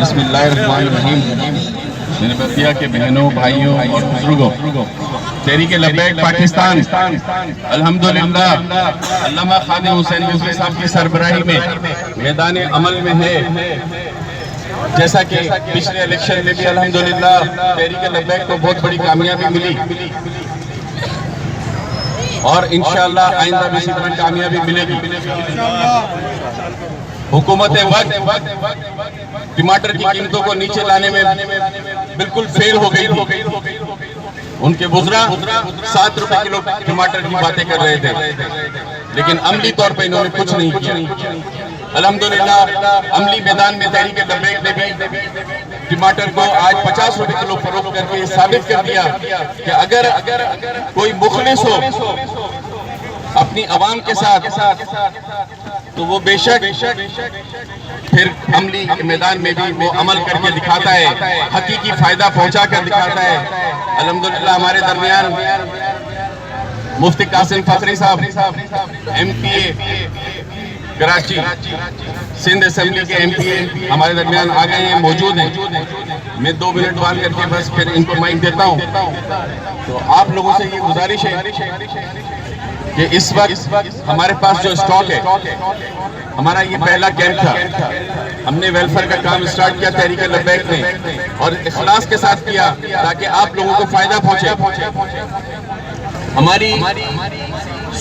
بسم اللہ الرحمن الرحیم۔ میرے بھائیوں کے بہنوں بھائیوں اور بزرگوں، تحریک لبیک پاکستان الحمدللہ علامہ خادم حسین رضوی صاحب کی سربراہی میں میدان عمل میں ہے۔ جیسا کہ پچھلے الیکشن میں بھی الحمدللہ تحریک لبیک کو بہت بڑی کامیابی ملی اور انشاءاللہ آئندہ بھی اسی طرح کامیابی ملے گی۔ حکومت وقت ٹماٹر کی قیمتوں کو نیچے لانے میں بالکل فیل ہو گئی تھی۔ ان کے وزراء 7 روپے کلو ٹماٹر کی باتیں کر رہے تھے، لیکن عملی طور پہ انہوں نے کچھ نہیں کیا۔ الحمدللہ عملی میدان میں تحریک لبیک نے بھی ٹماٹر کو آج 50 روپے کلو فروخت کر کے ثابت کر دیا کہ اگر کوئی مخلص ہو اپنی عوام کے ساتھ تو وہ بے شک پھر عملی میدان میں بھی وہ عمل کر کے دکھاتا ہے، حقیقی فائدہ پہنچا کر دکھاتا ہے۔ الحمدللہ ہمارے درمیان مفتی قاسم فخری صاحب MPA کراچی سندھ اسمبلی کے MPA ہمارے درمیان آ گئے ہیں، موجود ہیں۔ میں 2 منٹ بات کر کے بس پھر ان کو مائک دیتا ہوں۔ تو آپ لوگوں سے یہ گزارش ہے کہ اس وقت ہمارے پاس جو سٹاک ہے، ہمارا یہ پہلا کیمپ تھا۔ ہم نے ویلفیئر کا کام سٹارٹ کیا تحریک لبیک نے اور اخلاص کے ساتھ کیا تاکہ آپ لوگوں کو فائدہ پہنچے۔ ہماری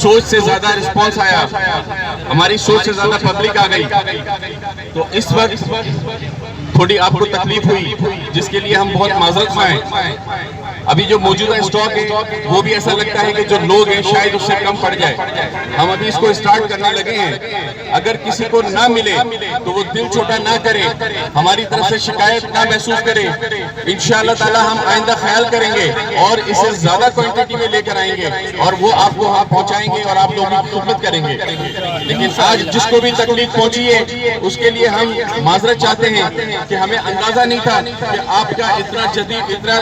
سوچ سے زیادہ رسپانس آیا، ہماری سوچ سے زیادہ پبلک آ گئی، تو اس وقت تھوڑی آپ کو تکلیف ہوئی جس کے لیے ہم بہت معذرت خواہ ہیں۔ ابھی جو موجودہ اسٹاک ہے وہ بھی ایسا لگتا ہے کہ جو لوگ ہیں شاید اس سے کم پڑ جائے۔ ہم ابھی اس کو سٹارٹ کرنے لگے ہیں۔ اگر کسی کو نہ ملے تو وہ دل چھوٹا نہ کرے، ہماری طرف سے شکایت نہ محسوس کرے۔ انشاءاللہ تعالی ہم آئندہ خیال کریں گے اور اسے زیادہ کوانٹٹی میں لے کر آئیں گے اور وہ آپ کو ہم پہنچائیں گے اور آپ لوگوں کی خدمت کریں گے۔ لیکن آج جس کو بھی تکلیف پہنچی ہے اس کے لیے ہم معذرت چاہتے ہیں کہ ہمیں اندازہ نہیں تھا کہ آپ کا اتنا جدید اتنا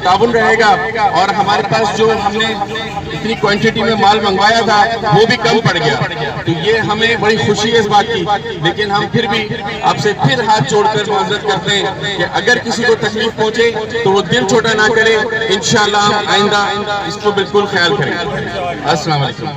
تعاون رہے گا اور ہمارے پاس جو ہم نے اتنی کوانٹٹی میں مال منگوایا تھا وہ بھی کم پڑ گیا۔ تو یہ ہمیں بڑی خوشی ہے اس بات کی، لیکن ہم پھر بھی آپ سے پھر ہاتھ جوڑ کر معذرت کرتے ہیں کہ اگر کسی کو تکلیف پہنچے تو وہ دل چھوٹا نہ کرے۔ انشاءاللہ ہم آئندہ اس کو بالکل خیال کریں۔ السلام علیکم۔